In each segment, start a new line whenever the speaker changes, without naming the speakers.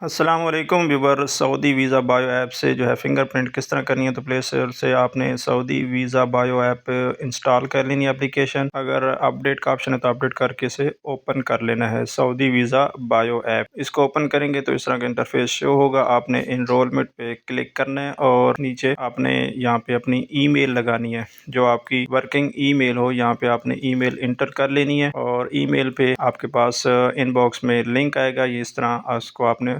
अस्सलाम वालेकुम viewer. Saudi visa bio app से जो है फ़िंगरप्रिंट किस तरह करनी है, तो प्ले स्टोर से आपने Saudi visa bio app install कर लेनी है एप्लीकेशन। अगर अपडेट का ऑप्शन है तो अपडेट करके इसे ओपन कर लेना है, सऊदी वीज़ा बायो ऐप। इसको ओपन करेंगे तो इस तरह का इंटरफेस शो होगा। आपने इनरोलमेंट पे क्लिक करना है और नीचे आपने यहाँ पे अपनी ईमेल लगानी है, जो आपकी वर्किंग ईमेल हो। यहाँ पे आपने ईमेल इंटर कर लेनी है और ईमेल पे आपके पास इनबॉक्स में लिंक आएगा। ये इस तरह उसको आपने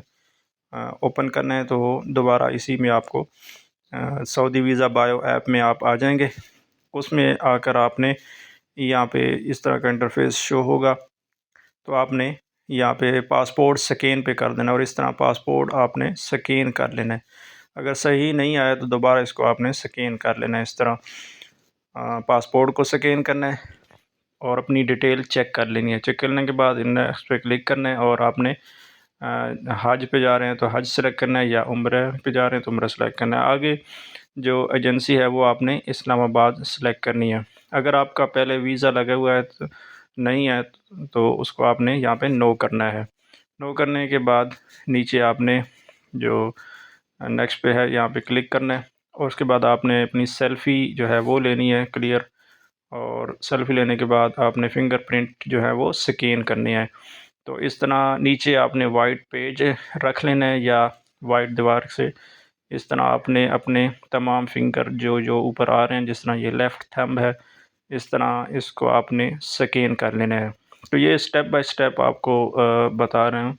ओपन करना है, तो दोबारा इसी में आपको सऊदी वीज़ा बायो ऐप में आप आ जाएंगे। उसमें आकर आपने यहाँ पे इस तरह का इंटरफेस शो होगा, तो आपने यहाँ पे पासपोर्ट स्कैन पे कर देना और इस तरह पासपोर्ट आपने स्कैन कर लेना है। अगर सही नहीं आया तो दोबारा इसको आपने स्कैन कर लेना है। इस तरह पासपोर्ट को स्कैन करना है और अपनी डिटेल चेक कर लेनी है। चेक करने के बाद नेक्स्ट पे क्लिक करना है और आपने हज पे जा रहे हैं तो हज सेलेक्ट करना है, या उम्रे पे जा रहे हैं तो उम्रा सेलेक्ट करना है। आगे जो एजेंसी है वो आपने इस्लामाबाद सेलेक्ट करनी है। अगर आपका पहले वीज़ा लगा हुआ है तो नहीं है तो उसको आपने यहाँ पे नो करना है। नो करने के बाद नीचे आपने जो नेक्स्ट पे है यहाँ पे क्लिक करना है और उसके बाद आपने अपनी सेल्फ़ी जो है वो लेनी है क्लियर, और सेल्फ़ी लेने के बाद आपने फ़िंगरप्रिंट जो है वो स्कैन करनी है। तो इस तरह नीचे आपने वाइट पेज रख लेना है या वाइट दीवार से इस तरह आपने अपने तमाम फिंगर जो जो ऊपर आ रहे हैं, जिस तरह ये लेफ़्ट थंब है, इस तरह इसको आपने स्कैन कर लेना है। तो ये स्टेप बाय स्टेप आपको बता रहा हूँ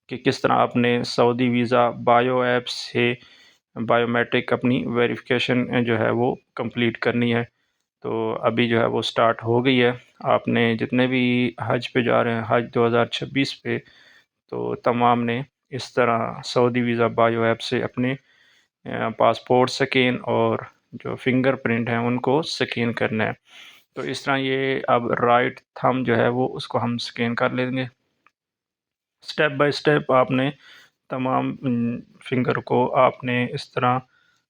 कि किस तरह आपने सऊदी वीज़ा बायो ऐप से बायोमेट्रिक अपनी वेरिफिकेशन जो है वो कंप्लीट करनी है। तो अभी जो है वो स्टार्ट हो गई है। आपने जितने भी हज पे जा रहे हैं, हज 2026 पे, तो तमाम ने इस तरह सऊदी वीज़ा बायो ऐप से अपने पासपोर्ट स्कैन और जो फिंगरप्रिंट हैं उनको स्कैन करना है। तो इस तरह ये अब राइट थंब जो है वो उसको हम स्कैन कर लेंगे। स्टेप बाय स्टेप आपने तमाम फिंगर को आपने इस तरह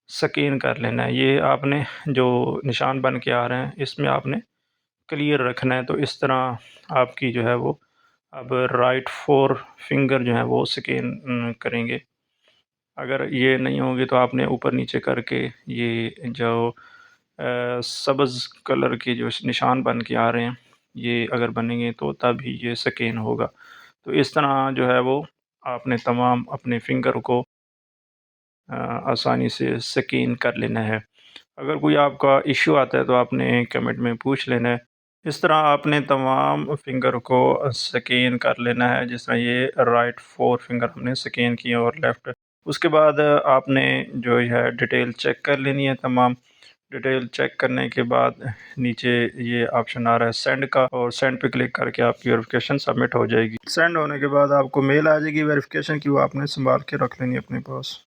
स्कैन कर लेना है। ये आपने जो निशान बन के आ रहे हैं इसमें आपने क्लियर रखना है। तो इस तरह आपकी जो है वो अब राइट 4 फिंगर जो है वो स्कैन करेंगे। अगर ये नहीं होगी तो आपने ऊपर नीचे करके ये जो सब्ज़ कलर के जो निशान बन के आ रहे हैं, ये अगर बनेंगे तो तभी ये स्कैन होगा। तो इस तरह जो है वो आपने तमाम अपने फिंगर को आसानी से स्कैन कर लेना है। अगर कोई आपका इश्यू आता है तो आपने कमेंट में पूछ लेना है। इस तरह आपने तमाम फिंगर को स्कैन कर लेना है, जिस तरह ये राइट 4 फिंगर हमने स्कैन किए और लेफ़्ट। उसके बाद आपने जो है डिटेल चेक कर लेनी है तमाम। डिटेल चेक करने के बाद नीचे ये ऑप्शन आ रहा है सेंड का, और सेंड पे क्लिक करके आपकी वेरिफिकेशन सबमिट हो जाएगी। सेंड होने के बाद आपको मेल आ जाएगी वेरिफिकेशन की, वो आपने संभाल के रख लेनी है अपने पास।